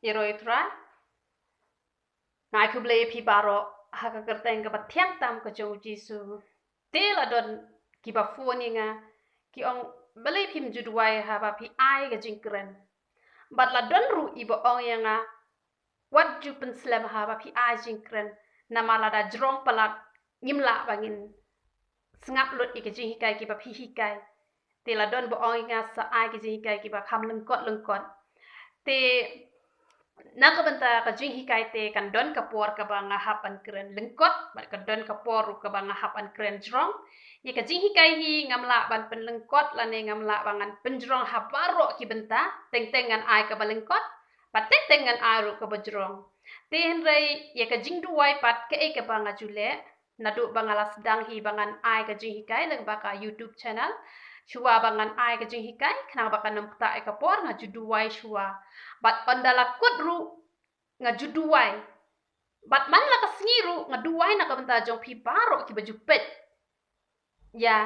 Iroi tra ngai ku blei pi baro ha ka kerteng ka tiang tam ka jong jisu te la don ki ba foni nga ki ong blei pim judwai ha ba pi ai ga jingkren bat la don ru i bo ong nga wat ju pen slem ha ba pi ai jingkren na mala da jrong palat nyimla bangin sngap lut i ka jing hikai ki ba pi hikai te la don bo ong nga sa ai ki jing hikai ki ba kham lengkot te nakabanta ka jing hikai te kan don kapor ka ba ngahap an kren lengkot bat ka don kapor ka ba ngahap an kren jrong ye ka jing hikai hi ngamla ban pen lengkot la ne ngamla bangan penjrong habaro ki benta teng-tengan ai ka ba lengkot pat teng-tengan ai ru ka ba jrong te henrei ye ka jing duai pat ke e ka ba ngajule nadu bangala sedang hi bangan ai ka jing hikai leng ba ka YouTube channel shua bangan ai ka jing hikai kna ba ka nam ta e ka por ngaju duai shua bat ondala kut ru ngaju duai bat man la ka sngiru ngaduai na ka benta jong pi baro ki baju pet ya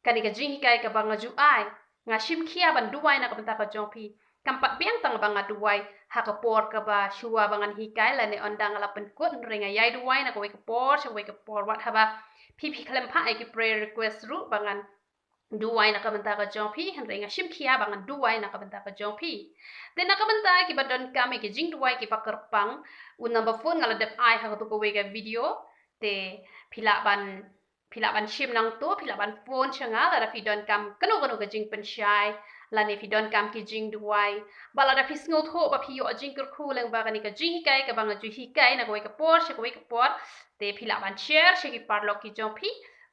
kani ka jing hikai ka banga ju ai ngashim kia ban duai na ka benta ka jong pi kampat biang tang banga duai ha ka por ka ba shua bangan hikai la ne ondang la pen kut ringa yai duai na ka we ka por wat haba pi klem pa ki prayer request ru bangan duai na ka benta ka jong pi han ringa shim kia bangan duai na ka benta ka jong pi te na ka benta ki badon kami ki jing duai ki pakar pang un number phone ngala dep ai ha to ko we ga video te pila ban shim nang to pila ban phone changa la da fi don kam kanu ka jing pen shai la ne fi don kam ki jing duai bala da fi sngot ho ba fi yo jing kur khu leng ba ni ka jing kai ka banga ju hi kai na ko we ka por te pila ban share she ki parlo ki jong pi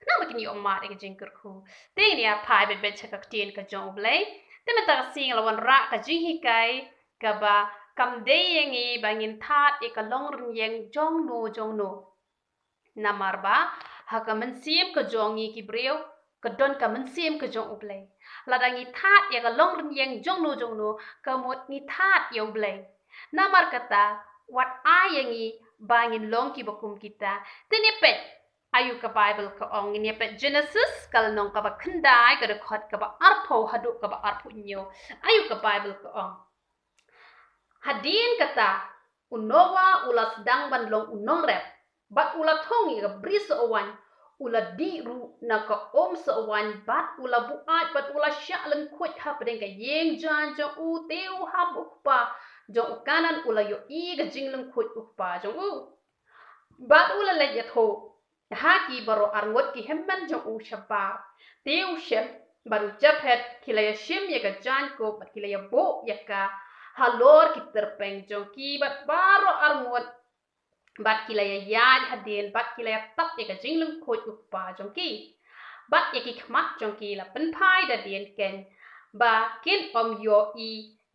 na ma kini omma de ka jing kur khu te ni a pai bet cha ka tien ka jong blai te ma ta sing la wan ra ka jing hi kai ka ba kam de yang i bangin that e ka long run yang jong no namar ba ha ka men sim ka jong i ki breu ka don ka men sim ka jong ublai la dang i that e ka long run yang jong no ka mot ni that yo blai namar kata wat ai yang i bangin long ki bakum kita te ni pet ayu ka bible ka ong ni pet genesis kal nong ka ba khandai ka record ka ba arpo hadu ka ba arpo nyo ayu ka bible ka ong hadin kata unowa ula sedang ban long unong rep bat ula thongi ka bris owan ula di ru na ka om so owan bat ula buat bat ula sya len khut ha pedeng ka yeng jan jo u teu ham ukpa jo kanan ula yo i ga jing len khut ukpa jo u bat ula le ya tho ha ki baro arngot ki hemman jo u shaba teu shem baru japhet kilaya shim ya ka jan ko bat kilaya bo ya ka halor ki terpeng jong ki bat baro arngot bat kilaya yad hadin bat kilaya tap ya ka jinglung khoi ukpa jong ki bat ya ki khmat jong ki la pen phai da dien ken ba kin om yo i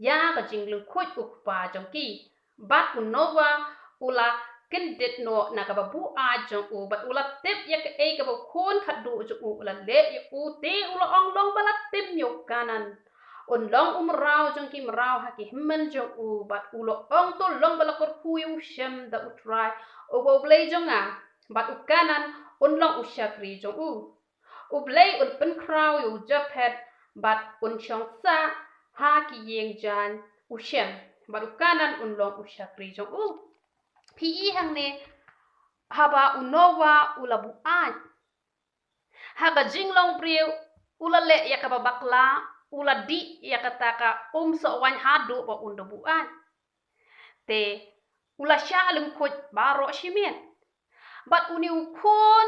ya ka jinglung khoi ukpa jong ki bat unova ula ken det no na ka bu a jong u bat ula tip ya ka e ka bu khon khat du jong u ula le ya u te ula ong long balat tim yo kanan on long rau jong ki rau ha ki himmen jong u bat ulo ong to long bala kor kuyu shem da utrai o bo blei jong a bat ukanan on long ushakri jong u blei un pen krau yu japhet bat un chong sa ha ki yeng jan u shem bat ukanan un long ushakri jong u pi hang ne haba unowa ula bu an ha ka jinglong priu ula le ya ka bakla ula di ya kataka so wan hadu ba unda buan te ula shalum khut baro shimien bat uni ukon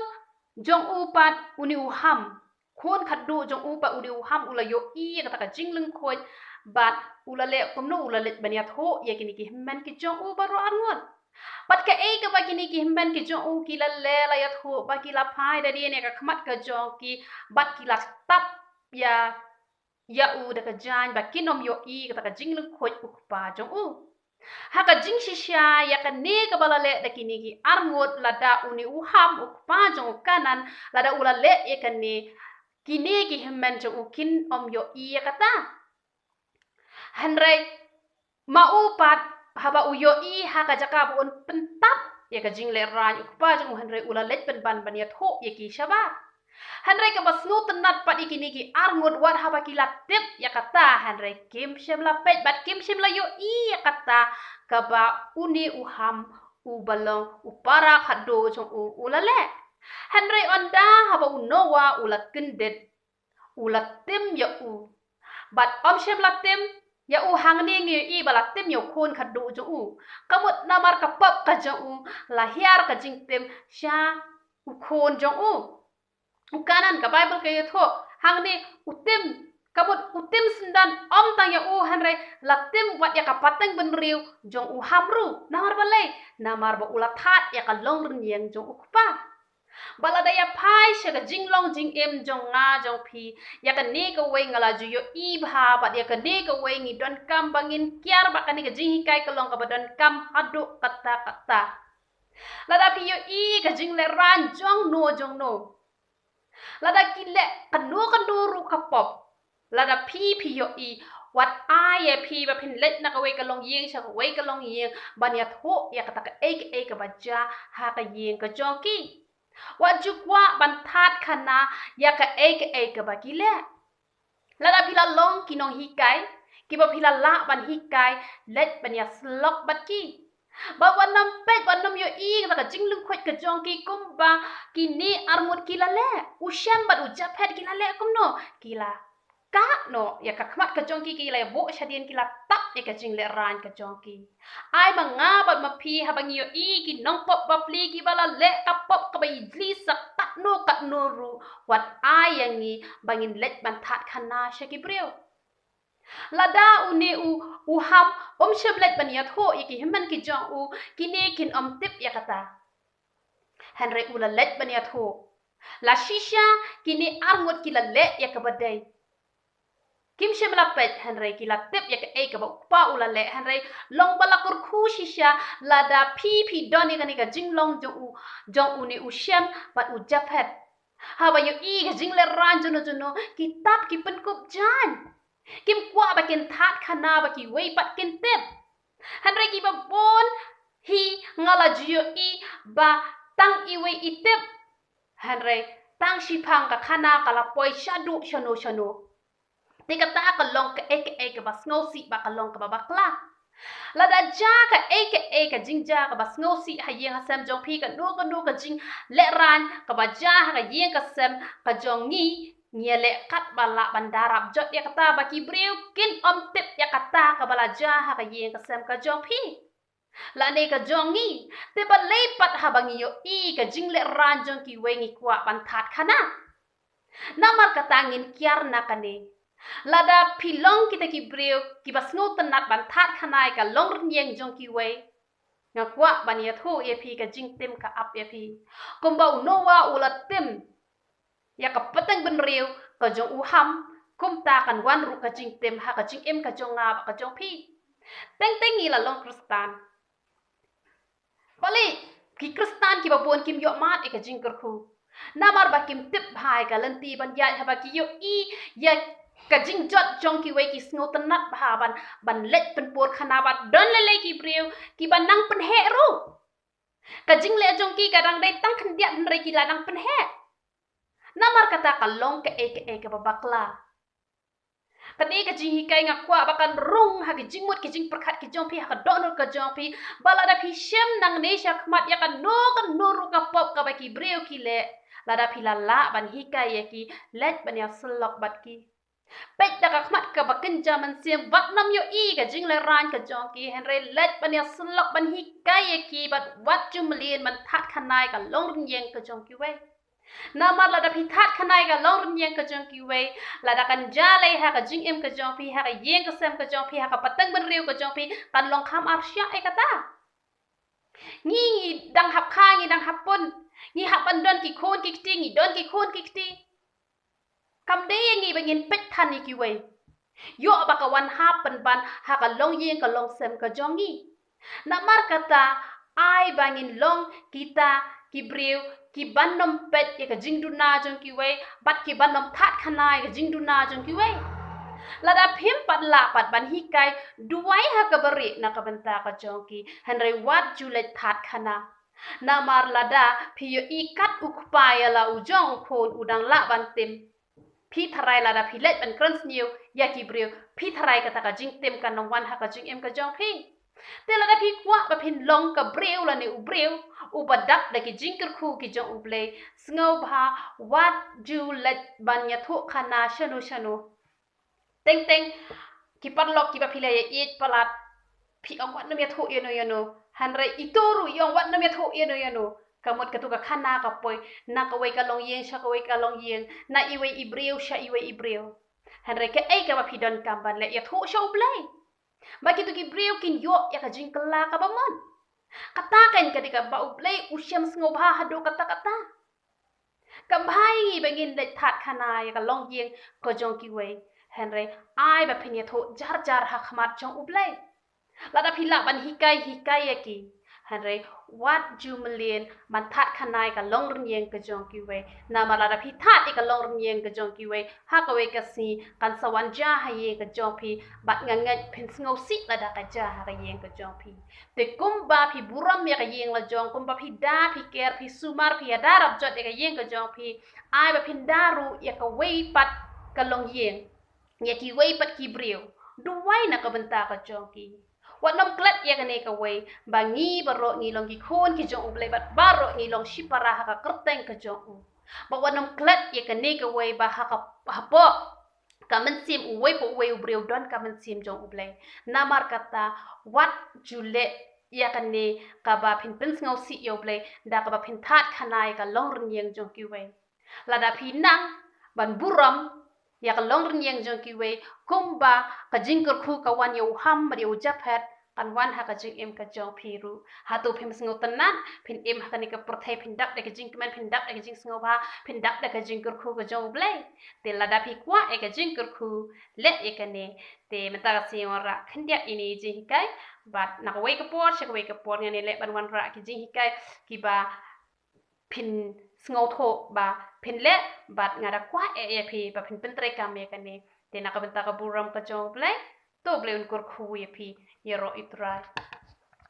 jong upat uni uham kon khadu jong upa uni uham ula yo i ya kataka jinglung khut bat ula le komno ula let baniat ho ya kini ki himman ki jong u baro arngon bat ka e ka ba kini ki himman ki jong u ki la le la ya tho ba ki la phai da di ne ka khmat ka jong ki bat ki la tap ya u da ka jan ba kinom yo i ka ka jinglung khoi ukpa jong u ha ka jing shisha ya ka ne ka balale da kini ki arngot la da uni uham ukpa jong kanan la da ula le ya ka ne kini ki hemmen jong u kin om yo i ya kata hanre ma upat haba u yo i ha ka jaka bu on pentap ya ka jingle ran ukpa jong hanre ula let pen ban ban ya tho ya ki shaba hanrei ka basnu tenat pat ikini ki arngut wat haba ki latip ya kata hanrei kim shem la pet bat kim shem la yo i ya kata ka ba uni uham u balong u para khado jong u la le hanrei onda haba u nowa u la kindet u la tim ya u bat om shem la tim ya u hang ni ngi i bala tim yo khon khado jong u kamut namar ka pap ka jong u la hiar ka jing tim sha u khon jong u kanan ka bible ka yo tho hang ni u tim kabut utim sendan om tang ya u hanrei latim wat ya kapateng ben riu jong u hamru namar balai namar ba ulat hat ya ka long renyeng jong u pa bala da ya pai sha ka jinglong jing em jong nga jong phi ya ka ne ka wei ngala ju yo i bha ba ya ka ne ka wei ngi don kam bangin kiar ba ka ni ka jing hikai ka long ka don kam adu kata lada phi yo i ka jing le ran jong no lada kile kanu ru ka pop lada pi yo i wat ai pi ba phin let na ka we ka long yeng sha ka we ka long yeng ban ya tho ya ka ta ka e ka ba ja ha ka yeng ka jong ki wat ju kwa ban that khana ya ka e ka ba ki le lada pi la long ki nong hi kai ki ba pi la ban hi kai let ban ya slok bat ki ba wanam pet wanam yo i ka jing lung khwet ka jong ki kum ba ki ni armut ki la le u sham bat u japet ki la le kum no ki la ka no ya ka khmat ka jong ki la bo shadien ki la tap e ka jing le ran ka jong ki ai ba nga ba ma phi ha bang yo i ki nong pop ba pli ki bala le ka pop ka ba idli sak tak no ka no ru wat ai yang ni bangin let ban that khana sha ki breu lada uni u ham sheblet ban ya tho ki himan ki jong u ki ne kin tip ya kata hanre u la let ban ya tho la shisha ki ne arngot ki la le ya ka badai kim shemla pet hanre ki la tip ya ka ba pa u la le hanre long bala kur khu shisha lada pi doni ka ni ka jinglong jong u ni u shem bat u japet ha ba yo i ka jingle ran jono ki tap ki pen kup jan kim kwa ba ken that khana ba ki wei pat ken tep hanre ki ba bon hi ngala jio i ba tang i wei i tep hanre tang shi phang ka khana kala poi shadu shano ti ka ta ka long ka e ba sngo si ba ka long ka ba bakla la da ja ka e ka jingja ka ba sngo si ha yeng ha sam jong phi ka no ka jing le ran ka ba ja ka yeng ka sam ka jong ni nyele kat bala bandarap jot ya kata ba ki breu kin tip ya kata ka bala ja ha ka yeng ka sam ka jong phi la ne ka jong ni te ba leipat ha bang yo i ka jingle ran jong ki wengi kwa ban that khana namar katangin kiar na kane lada pilong kita ki breu ki basngo tanat ban that khana ka long nyeng jong ki we nga kwa ban ya thu e phi ka jing tim ka ap e phi komba no wa ulatim ya ka patang ben riu ka jong u ham kum ta kan wan ru ka jing tem ha ka jing em ka jong nga ka jong phi teng ni la long kristan bali ki kristan ki ba bon kim yo mat e ka jing kar khu namar ba kim tip bhai ka lanti ban ya ha ba ki yo i ya ka jing jot jong ki we ki sngo tanat bha ban let pen por khana ba don le ki priu ki ban nang pen he ru ka jing le jong ki ka dang dai tang khan dia re ki la nang pen he namar kata kalong ke ke babakla kani ka jing hikai ngakwa bakan rung ha ki jingmut ki jing perkhat ki jong pi ha ka donor ka jong pi balada pi shem nang ne sha khmat ya kan no ru ka pop ka ba ki breu ki le lada pi la ban hikai ya ki let ban ya slok bat ki pet da ka khmat ka bakin jaman sem wat nam yo i ka jing le ran ka jong ki henre let ban ya slok ban hikai ya ki bat wat jumlien man that khanai ka long yeng ka jong ki we namar lada pi that khanai ka long nyeng ka jong ki we lada kan jale ha ka jing em ka jong pi ha ka yeng ka sem ka jong pi ha ka patang ben riu ka jong pi kan long kham arsya e kata ni dang hap kha ni dang hapun ni hap ban don ki khon ki ti ni don ki khon ki ti kam de ni bangin pet than ni ki we yo ba ka wan hap ban ha ka long yeng ka long sem ka jong ni namar kata ai bangin long kita ki breu ki bandom pet ya ka jingduna jong ki we bat ki bandom that khanai ka jingduna jong ki we lada phim pat la pat ban hi kai duai ha ka bari na ka banta ka jong ki hanrai wat julet that khana namar lada phiyo i kat ukpa ya la ujong khon udang la ban tim phi tharai lada philet ban krans new ya ki breu phi tharai ka ta ka jing tim kan nong wan ha ka jing em ka jong phi แต่ละพี่กว่าบะพินลงกับเบรวละเนี่ยอุเบรวอุบดับได้กิจิงกรคูกิจงอุเบลสงบหาวัดจูเล็ดบัญญัตุขนาชนุชนุเต็งเต็งกิปัดลอกกิบะพิเลยอีดปลัดพี่องวัดนเมียทุเยโนยโนหันไรอิตูรุยองวัดนเมียทุเยโนยโนกะมดกะตุกะขนากับปอยนักเวกะลงเยงชะกะเวกะลงเยงนาอีเวอิเบรวชะอีเวอิเบรวหันไรกะไอกะบะพิดอนกัมบันและยะทุชออุเบลBegitu Gibril kin yo ya ka jingkala ka baman. Katakan ketika ba ublay usyam sngobha hado kata-kata. Kabhai bangin dai that khana ya ka long yeng ko jong ki wei. Henry ai ba phinya tho jar ha khmat jong ublay. Lada phila ban hikai ya ki. Henry what jumlien man that khana ka long rin yeng ka jong ki wei. Na ma lada phi that ka long rin yeng ka jong ki wei. Ha ka wei ka si kan sawan ja ha ye ka jong phi bat ngangat phin ngau si lada ka ja ha ka yeng ka jong phi. Te kumba phi buram ya ka yeng la jong kumba phi da phi ker phi sumar phi darab jot ya ka yeng ka jong phi. Ai ba phin daru ya ka wei pat ka long yeng. Ya ki wei pat ki breu. Duwai na ka benta ka jong ki. Wat nom klet ya ka ne ka wei bangi baro ngi long ki khon ki jong uble bat baro ngi long shipara ha ka kerteng ka jong u. Ba wat nom klet ya ka ne ka wei ba ha ka hapo ka men sim uwei po uwei ubreu don ka men sim jong uble. Namar kata wat jule ya ka ne ka ba phin pin ngau si yo uble da ka ba phin that khanai ka long rin yeng jong ki wei. Lada phi nang ban buram ya ka long rin yeng jong ki wei kumba ka jingkur khu ka wan yo ham ba yo japhat kan wan ha ka jing em ka jong phiru ha tu phim sngo tanan phin em ha ka ni ka prthai phin dak de ka jing kman phin dak de ka jing sngo ba phin dak de ka jingkur khu ka jong blai te lada phi kwa e ka jingkur khu le e ka ne te mata ka si ora khandia ini ji hikai bat na ka wei ka por she ka wei ka por ne le ban wan ra ki jing hikai ki ba phin sngo tho ba phin le bat ngara kwa e phi ba phin pen tre ka me ka ne te na ka benta ka buram ka jong blai to blai un kur khu ye phi ye ro itrai